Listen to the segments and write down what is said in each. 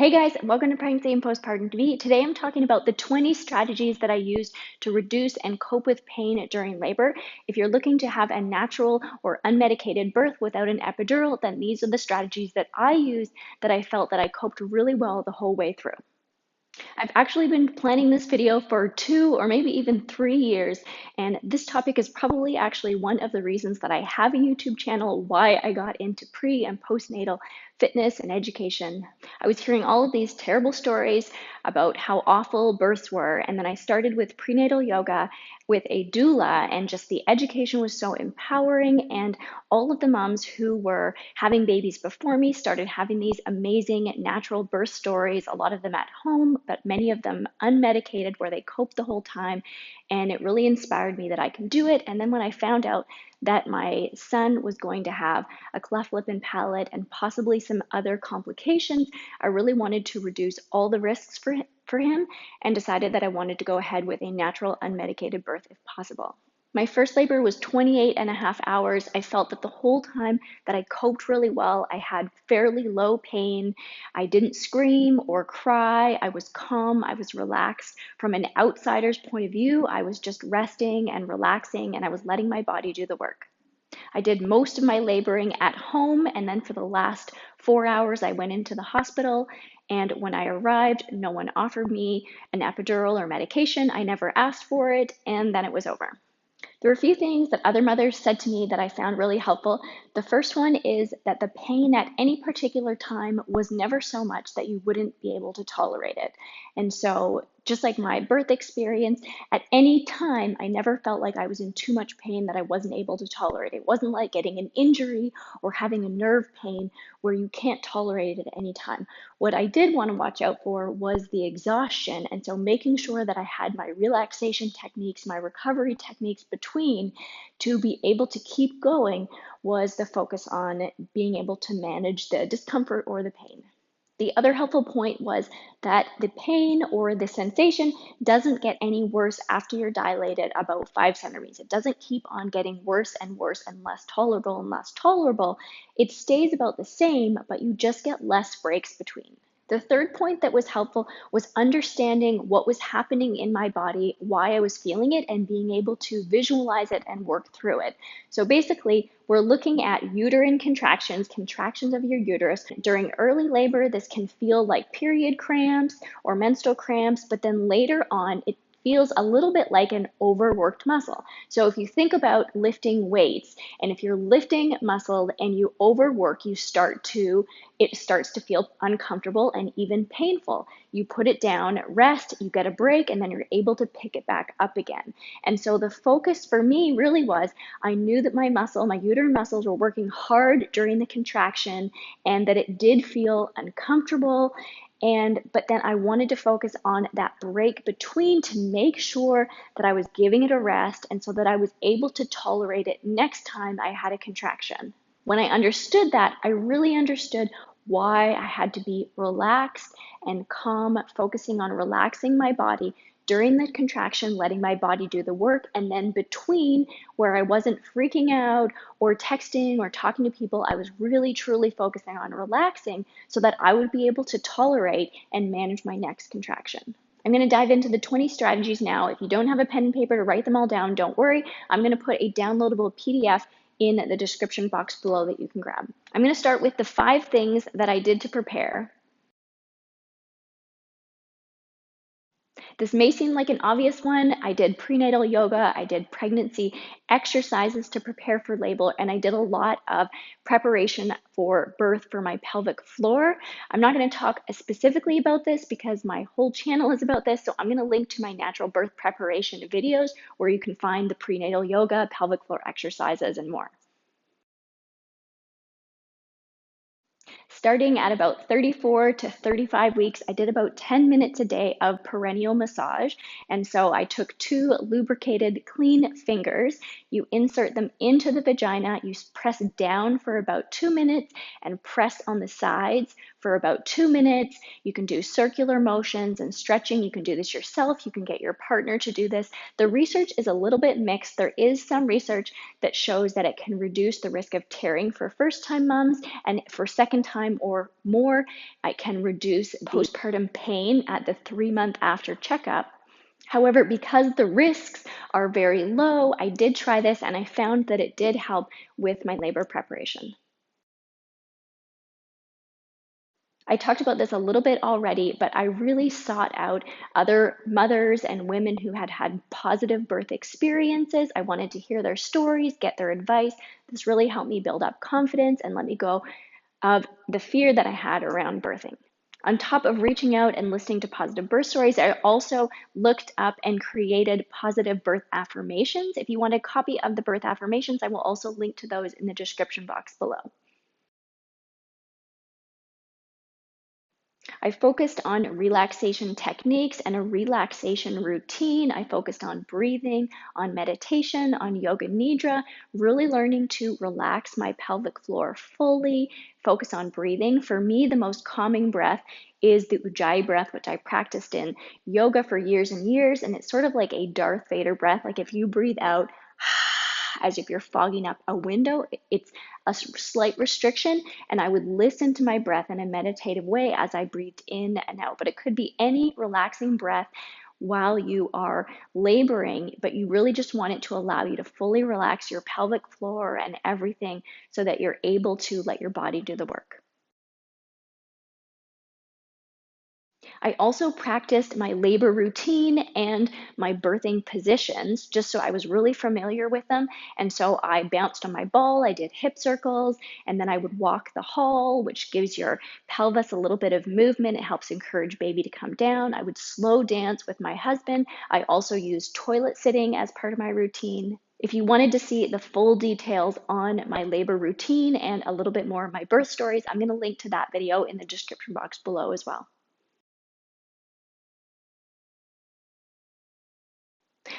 Hey guys, welcome to Pregnancy and Postpartum TV. Today I'm talking about the 20 strategies that I use to reduce and cope with pain during labor. If you're looking to have a natural or unmedicated birth without an epidural, then these are the strategies that I use that I felt that I coped really well the whole way through. I've actually been planning this video for 2 or maybe even 3 years, and this topic is probably actually one of the reasons that I have a YouTube channel, why I got into pre and postnatal fitness and education. I was hearing all of these terrible stories about how awful births were, and then I started with prenatal yoga with a doula, and just the education was so empowering, and all of the moms who were having babies before me started having these amazing natural birth stories, a lot of them at home, but many of them unmedicated, where they coped the whole time. And it really inspired me that I can do it. And then when I found out that my son was going to have a cleft lip and palate and possibly some other complications, I really wanted to reduce all the risks for him and decided that I wanted to go ahead with a natural unmedicated birth if possible. My first labor was 28 and a half hours. I felt that the whole time that I coped really well. I had fairly low pain. I didn't scream or cry. I was calm. I was relaxed. From an outsider's point of view, I was just resting and relaxing, and I was letting my body do the work. I did most of my laboring at home, and then for the last 4 hours, I went into the hospital. And when I arrived, no one offered me an epidural or medication. I never asked for it, and then it was over. There were a few things that other mothers said to me that I found really helpful. The first one is that the pain at any particular time was never so much that you wouldn't be able to tolerate it. And so, just like my birth experience, at any time, I never felt like I was in too much pain that I wasn't able to tolerate. It wasn't like getting an injury or having a nerve pain where you can't tolerate it at any time. What I did want to watch out for was the exhaustion. And so making sure that I had my relaxation techniques, my recovery techniques between to be able to keep going was the focus on being able to manage the discomfort or the pain. The other helpful point was that the pain or the sensation doesn't get any worse after you're dilated about 5 centimeters. It doesn't keep on getting worse and worse and less tolerable and less tolerable. It stays about the same, but you just get less breaks between. The third point that was helpful was understanding what was happening in my body, why I was feeling it, and being able to visualize it and work through it. So basically, we're looking at uterine contractions, contractions of your uterus. During early labor, this can feel like period cramps or menstrual cramps, but then later on, it feels a little bit like an overworked muscle. So if you think about lifting weights, and if you're lifting muscle and you overwork, it starts to feel uncomfortable and even painful. You put it down, rest, you get a break, and then you're able to pick it back up again. And so the focus for me really was, I knew that my uterine muscles were working hard during the contraction and that it did feel uncomfortable. But then I wanted to focus on that break between to make sure that I was giving it a rest and so that I was able to tolerate it next time I had a contraction. When I understood that, I really understood why I had to be relaxed and calm, focusing on relaxing my body during the contraction, letting my body do the work, and then between, where I wasn't freaking out or texting or talking to people, I was really truly focusing on relaxing so that I would be able to tolerate and manage my next contraction. I'm going to dive into the 20 strategies now. If you don't have a pen and paper to write them all down, don't worry. I'm going to put a downloadable PDF in the description box below that you can grab. I'm going to start with the 5 things that I did to prepare. This may seem like an obvious one. I did prenatal yoga, I did pregnancy exercises to prepare for labor, and I did a lot of preparation for birth for my pelvic floor. I'm not going to talk specifically about this because my whole channel is about this, so I'm going to link to my natural birth preparation videos where you can find the prenatal yoga, pelvic floor exercises, and more. Starting at about 34 to 35 weeks, I did about 10 minutes a day of perennial massage. And so I took 2 lubricated, clean fingers. You insert them into the vagina. You press down for about 2 minutes and press on the sides for about 2 minutes. You can do circular motions and stretching. You can do this yourself. You can get your partner to do this. The research is a little bit mixed. There is some research that shows that it can reduce the risk of tearing for first-time moms, and for second time or more, it can reduce postpartum pain at the 3-month after checkup. However, because the risks are very low, I did try this and I found that it did help with my labor preparation. I talked about this a little bit already, but I really sought out other mothers and women who had had positive birth experiences. I wanted to hear their stories, get their advice. This really helped me build up confidence and let me go of the fear that I had around birthing. On top of reaching out and listening to positive birth stories, I also looked up and created positive birth affirmations. If you want a copy of the birth affirmations, I will also link to those in the description box below. I focused on relaxation techniques and a relaxation routine. I focused on breathing, on meditation, on yoga nidra, really learning to relax my pelvic floor fully, focus on breathing. For me, the most calming breath is the Ujjayi breath, which I practiced in yoga for years and years. And it's sort of like a Darth Vader breath. Like if you breathe out, as if you're fogging up a window. It's a slight restriction, and I would listen to my breath in a meditative way as I breathed in and out. But it could be any relaxing breath while you are laboring, but you really just want it to allow you to fully relax your pelvic floor and everything so that you're able to let your body do the work. I also practiced my labor routine and my birthing positions just so I was really familiar with them. And so I bounced on my ball, I did hip circles, and then I would walk the hall, which gives your pelvis a little bit of movement. It helps encourage baby to come down. I would slow dance with my husband. I also used toilet sitting as part of my routine. If you wanted to see the full details on my labor routine and a little bit more of my birth stories, I'm going to link to that video in the description box below as well.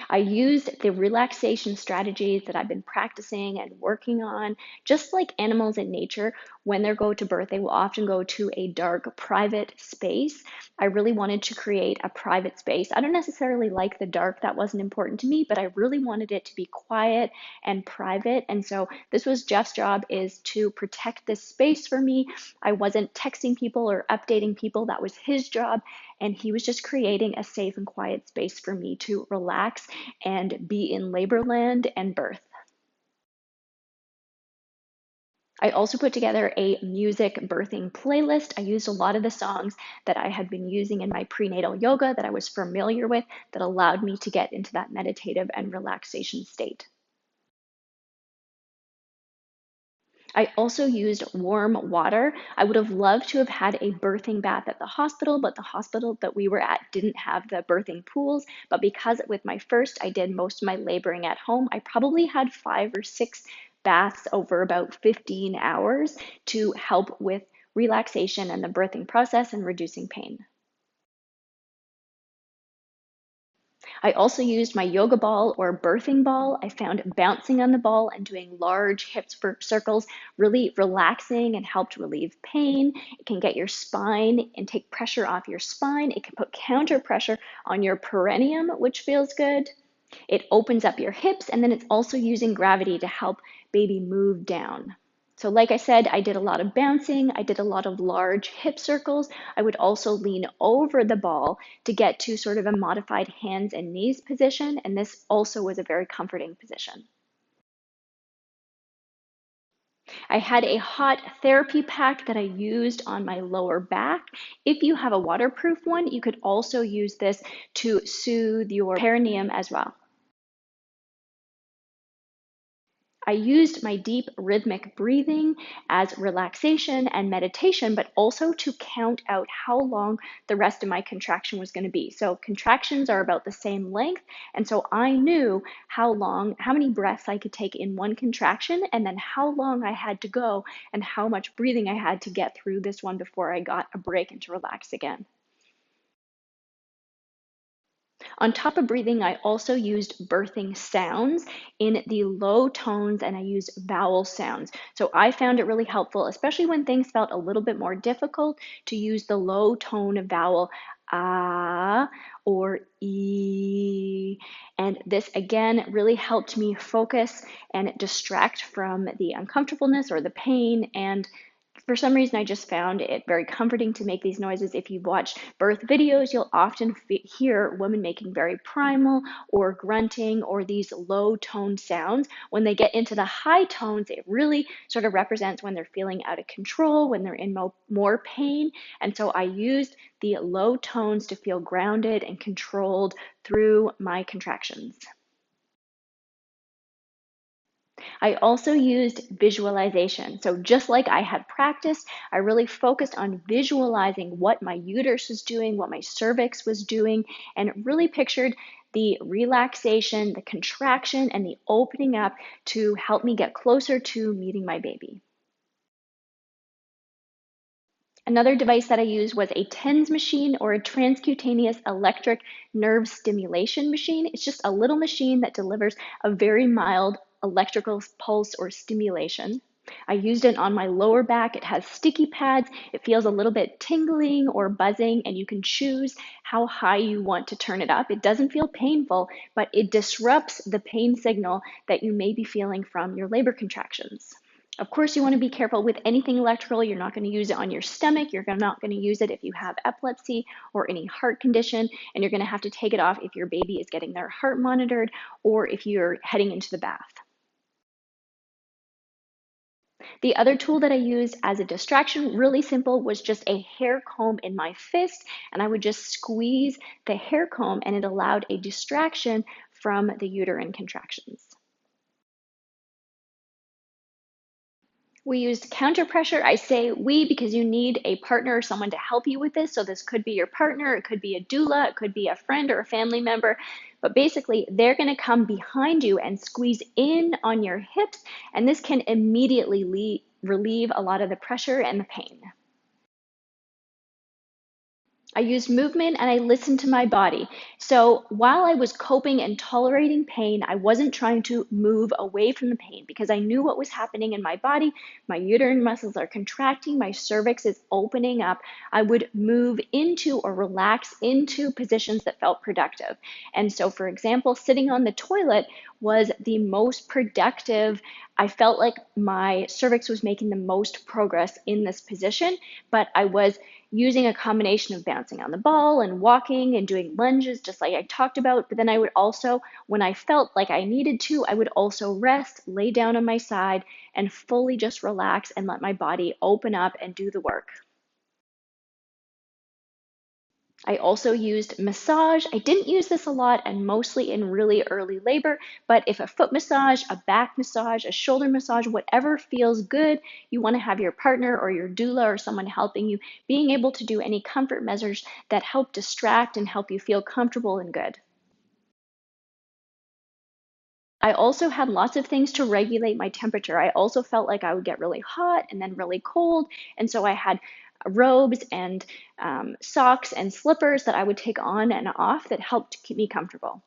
I used the relaxation strategies that I've been practicing and working on. Just like animals in nature, when they go to birth, they will often go to a dark, private space. I really wanted to create a private space. I don't necessarily like the dark, that wasn't important to me, but I really wanted it to be quiet and private. And so this was Jeff's job, is to protect this space for me. I wasn't texting people or updating people, that was his job. And he was just creating a safe and quiet space for me to relax and be in labor land and birth. I also put together a music birthing playlist. I used a lot of the songs that I had been using in my prenatal yoga that I was familiar with that allowed me to get into that meditative and relaxation state. I also used warm water. I would have loved to have had a birthing bath at the hospital, but the hospital that we were at didn't have the birthing pools. But because with my first, I did most of my laboring at home, I probably had 5 or 6 baths over about 15 hours to help with relaxation and the birthing process and reducing pain. I also used my yoga ball or birthing ball. I found bouncing on the ball and doing large hip circles really relaxing and helped relieve pain. It can get your spine and take pressure off your spine. It can put counter pressure on your perineum, which feels good. It opens up your hips, and then it's also using gravity to help baby move down. So like I said, I did a lot of bouncing. I did a lot of large hip circles. I would also lean over the ball to get to sort of a modified hands and knees position. And this also was a very comforting position. I had a hot therapy pack that I used on my lower back. If you have a waterproof one, you could also use this to soothe your perineum as well. I used my deep rhythmic breathing as relaxation and meditation, but also to count out how long the rest of my contraction was going to be. So contractions are about the same length. And so I knew how many breaths I could take in one contraction, and then how long I had to go and how much breathing I had to get through this one before I got a break and to relax again. On top of breathing, I also used birthing sounds in the low tones, and I used vowel sounds. So I found it really helpful, especially when things felt a little bit more difficult, to use the low tone vowel ah or e. And this again really helped me focus and distract from the uncomfortableness or the pain. And for some reason, I just found it very comforting to make these noises. If you've watched birth videos, you'll often hear women making very primal or grunting or these low tone sounds. When they get into the high tones, it really sort of represents when they're feeling out of control, when they're in more pain. And so I used the low tones to feel grounded and controlled through my contractions. I also used visualization. So just like I had practiced, I really focused on visualizing what my uterus was doing, what my cervix was doing, and really pictured the relaxation, the contraction, and the opening up to help me get closer to meeting my baby. Another device that I used was a TENS machine, or a transcutaneous electric nerve stimulation machine. It's just a little machine that delivers a very mild electrical pulse or stimulation. I used it on my lower back. It has sticky pads. It feels a little bit tingling or buzzing, and you can choose how high you want to turn it up. It doesn't feel painful, but it disrupts the pain signal that you may be feeling from your labor contractions. Of course, you want to be careful with anything electrical. You're not going to use it on your stomach. You're not going to use it if you have epilepsy or any heart condition, and you're going to have to take it off if your baby is getting their heart monitored or if you're heading into the bath. The other tool that I used as a distraction, really simple, was just a hair comb in my fist, and I would just squeeze the hair comb, and it allowed a distraction from the uterine contractions. We used counter pressure. I say we because you need a partner or someone to help you with this. So this could be your partner, it could be a doula, it could be a friend or a family member. But basically, they're going to come behind you and squeeze in on your hips, and this can immediately relieve a lot of the pressure and the pain. I used movement and I listened to my body. So while I was coping and tolerating pain, I wasn't trying to move away from the pain because I knew what was happening in my body. My uterine muscles are contracting, my cervix is opening up. I would move into or relax into positions that felt productive. And so, for example, sitting on the toilet was the most productive. I felt like my cervix was making the most progress in this position, but I was using a combination of bouncing on the ball and walking and doing lunges, just like I talked about. But then I would also, when I felt like I needed to, I would also rest, lay down on my side, and fully just relax and let my body open up and do the work. I also used massage. I didn't use this a lot and mostly in really early labor, but if a foot massage, a back massage, a shoulder massage, whatever feels good, you want to have your partner or your doula or someone helping you, being able to do any comfort measures that help distract and help you feel comfortable and good. I also had lots of things to regulate my temperature. I also felt like I would get really hot and then really cold. And so I had robes and socks and slippers that I would take on and off that helped keep me comfortable.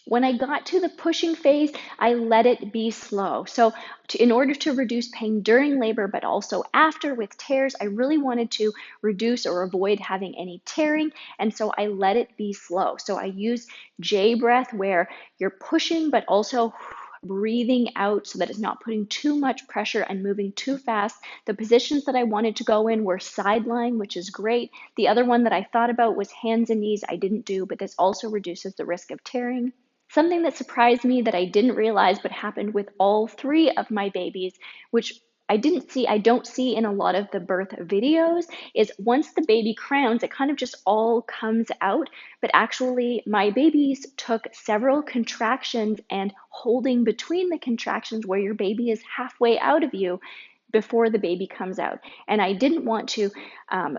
When I got to the pushing phase, I let it be slow. So in order to reduce pain during labor, but also after with tears, I really wanted to reduce or avoid having any tearing. And so I let it be slow. So I used J breath where you're pushing, but also breathing out so that it's not putting too much pressure and moving too fast. The positions that I wanted to go in were side lying, which is great. The other one that I thought about was hands and knees. I didn't do, but this also reduces the risk of tearing. Something that surprised me that I didn't realize but happened with all three of my babies, which I don't see in a lot of the birth videos, is once the baby crowns, it kind of just all comes out. But actually, my babies took several contractions, and holding between the contractions where your baby is halfway out of you before the baby comes out. And I didn't want to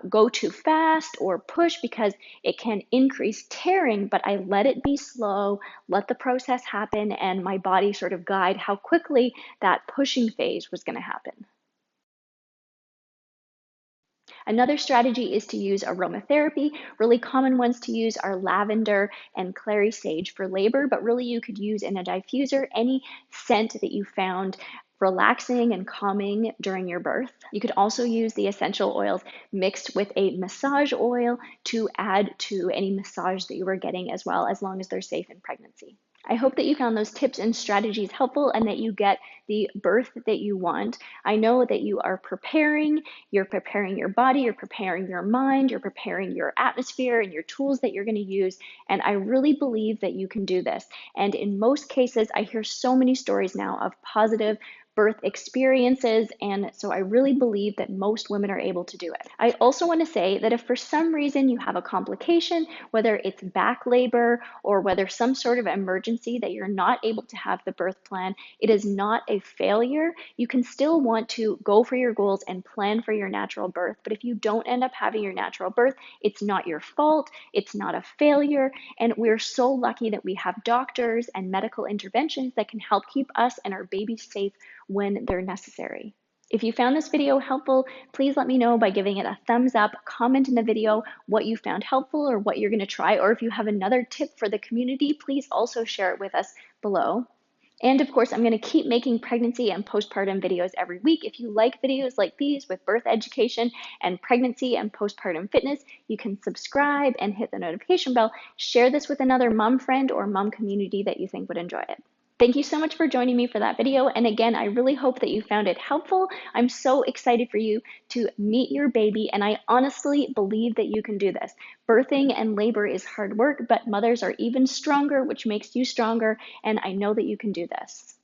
go too fast or push because it can increase tearing, but I let it be slow, let the process happen, and my body sort of guide how quickly that pushing phase was going to happen. Another strategy is to use aromatherapy. Really common ones to use are lavender and clary sage for labor, but really you could use in a diffuser any scent that you found relaxing and calming during your birth. You could also use the essential oils mixed with a massage oil to add to any massage that you were getting as well, as long as they're safe in pregnancy. I hope that you found those tips and strategies helpful and that you get the birth that you want. I know that you are preparing, you're preparing your body, you're preparing your mind, you're preparing your atmosphere and your tools that you're going to use. And I really believe that you can do this. And in most cases, I hear so many stories now of positive birth experiences, and so I really believe that most women are able to do it. I also want to say that if for some reason you have a complication, whether it's back labor or whether some sort of emergency that you're not able to have the birth plan, it is not a failure. You can still want to go for your goals and plan for your natural birth, but if you don't end up having your natural birth, it's not your fault, it's not a failure, and we're so lucky that we have doctors and medical interventions that can help keep us and our babies safe when they're necessary. If you found this video helpful, please let me know by giving it a thumbs up, comment in the video what you found helpful or what you're going to try, or if you have another tip for the community, please also share it with us below. And of course, I'm going to keep making pregnancy and postpartum videos every week. If you like videos like these with birth education and pregnancy and postpartum fitness, you can subscribe and hit the notification bell. Share this with another mom friend or mom community that you think would enjoy it. Thank you so much for joining me for that video. And again, I really hope that you found it helpful. I'm so excited for you to meet your baby, and I honestly believe that you can do this. Birthing and labor is hard work, but mothers are even stronger, which makes you stronger, and I know that you can do this.